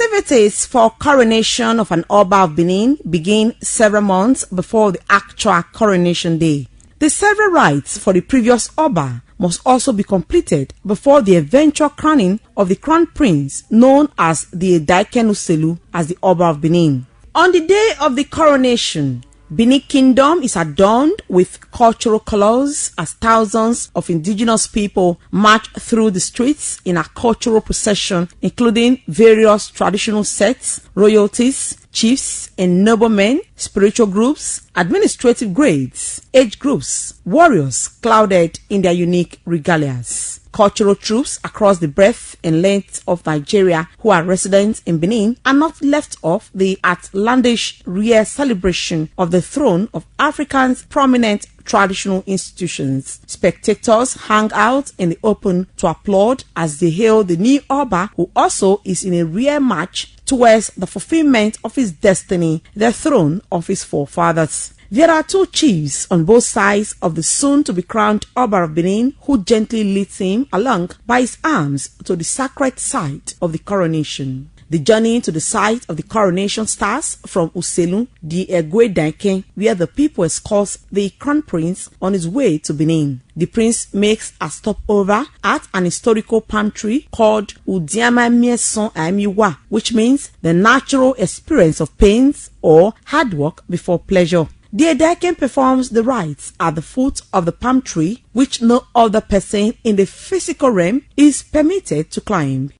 Activities for coronation of an Oba of Benin begin several months before the actual coronation day. The several rites for the previous Oba must also be completed before the eventual crowning of the crown prince, known as the Edaiken Uselu, as the Oba of Benin. On the day of the coronation, Benin Kingdom is adorned with cultural colors as thousands of indigenous people march through the streets in a cultural procession, including various traditional sects, royalties, chiefs and noblemen, spiritual groups, administrative grades, age groups, warriors clouded in their unique regalias. Cultural troops across the breadth and length of Nigeria who are residents in Benin are not left off the outlandish rare celebration of the throne of Africa's prominent traditional institutions. Spectators hang out in the open to applaud as they hail the new Oba, who also is in a rare march towards the fulfillment of his destiny, the throne of his forefathers. There are two chiefs on both sides of the soon-to-be-crowned Oba of Benin who gently leads him along by his arms to the sacred site of the coronation. The journey to the site of the coronation starts from Uselu, the Egwe, where the people escort the crown prince on his way to Benin. The prince makes a stopover at an historical palm tree called Usama, which means the natural experience of pains or hard work before pleasure. The Edaiken performs the rites at the foot of the palm tree, which no other person in the physical realm is permitted to climb.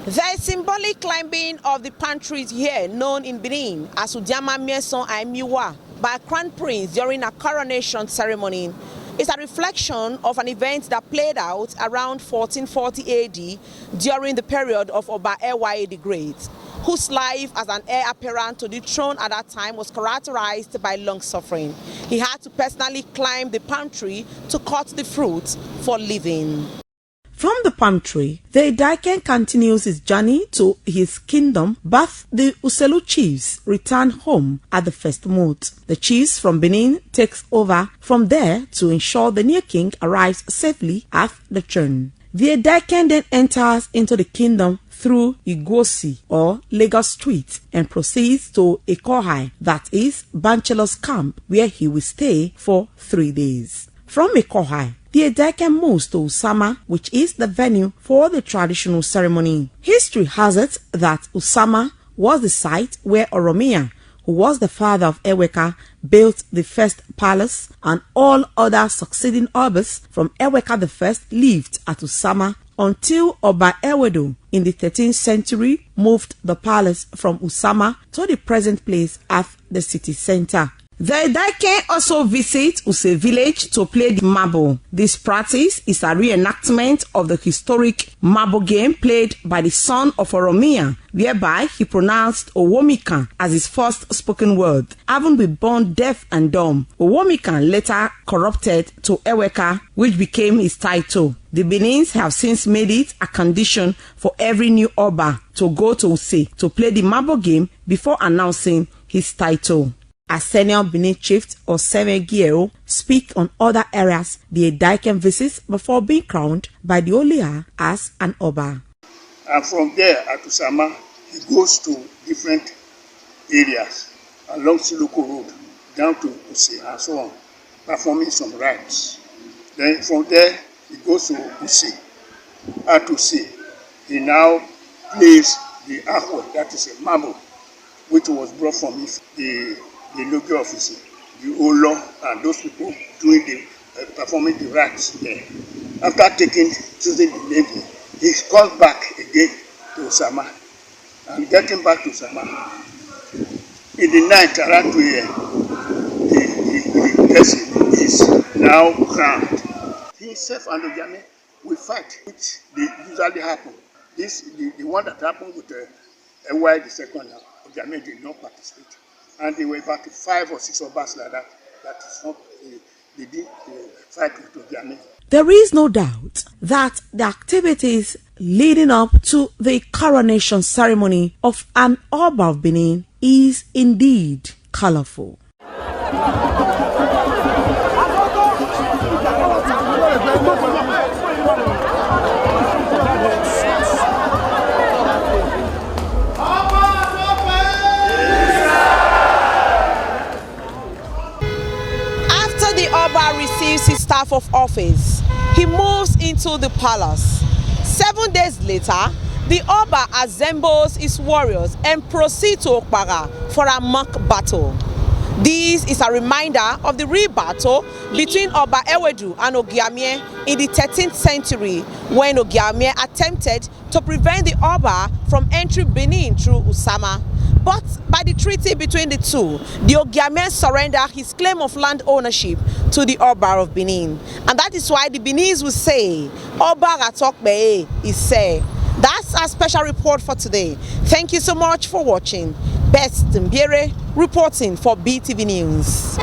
There is symbolic climbing of the palm trees here, known in Benin as Usama by Crown Prince during a coronation ceremony. It's a reflection of an event that played out around 1440 AD during the period of Oba Ewaye the Great, whose life as an heir apparent to the throne at that time was characterized by long suffering. He had to personally climb the palm tree to cut the fruit for living. From the palm tree, the Edaiken continues his journey to his kingdom, but the Uselu chiefs return home at the first moot. The chiefs from Benin takes over from there to ensure the new king arrives safely at the throne. The Edaiken then enters into the kingdom through Igosi or Lagos Street and proceeds to Ikohai, that is Banchelo's camp, where he will stay for 3 days. From Ikohai, the Edaiken moves to Usama, which is the venue for the traditional ceremony. History has it that Usama was the site where Oromia, who was the father of Eweka, built the first palace, and all other succeeding Obas from Eweka I lived at Usama until Oba Ewedu in the 13th century moved the palace from Usama to the present place at the city center. The Edaiken also visit Use village to play the marble. This practice is a reenactment of the historic marble game played by the son of Oromia, whereby he pronounced Owomikan as his first spoken word, having been born deaf and dumb. Owomikan later corrupted to Eweka, which became his title. The Benins have since made it a condition for every new Oba to go to Use to play the marble game before announcing his title. As senior Benin chief or Giero speak on other areas the Edaiken visits before being crowned by the Olia as an Oba. And from there at Usama, he goes to different areas along Siloko Road down to Use and so on, performing some rites. Then from there, he goes to Use. At Use, he now plays the ahwe, that is a marble, which was brought from the local officer, the Olo, and those people doing performing the rites there. After choosing the lady, he comes back again to Usama, and getting back to Usama. In the night around 2 a.m., the person is now crowned. Himself and Ojame will fight, which they usually happen. The one that happened with Ewaye the second, Ojame did not participate. And there were about 5 or 6 of us like that. That is not, they did fight with Ojame. There is no doubt that the activities leading up to the coronation ceremony of an Oba of Benin is indeed colorful. staff of office. He moves into the palace. 7 days later, the Oba assembles his warriors and proceeds to Okpara for a mock battle. This is a reminder of the real battle between Oba Ewedu and Ogiamie in the 13th century, when Ogiamie attempted to prevent the Oba from entering Benin through Usama. But by the treaty between the two, the Ogiamie surrendered his claim of land ownership to the Oba of Benin. And that is why the Beninese will say, Oba Ratokbe is say. That's our special report for today. Thank you so much for watching. Best Mbiere reporting for BTV News.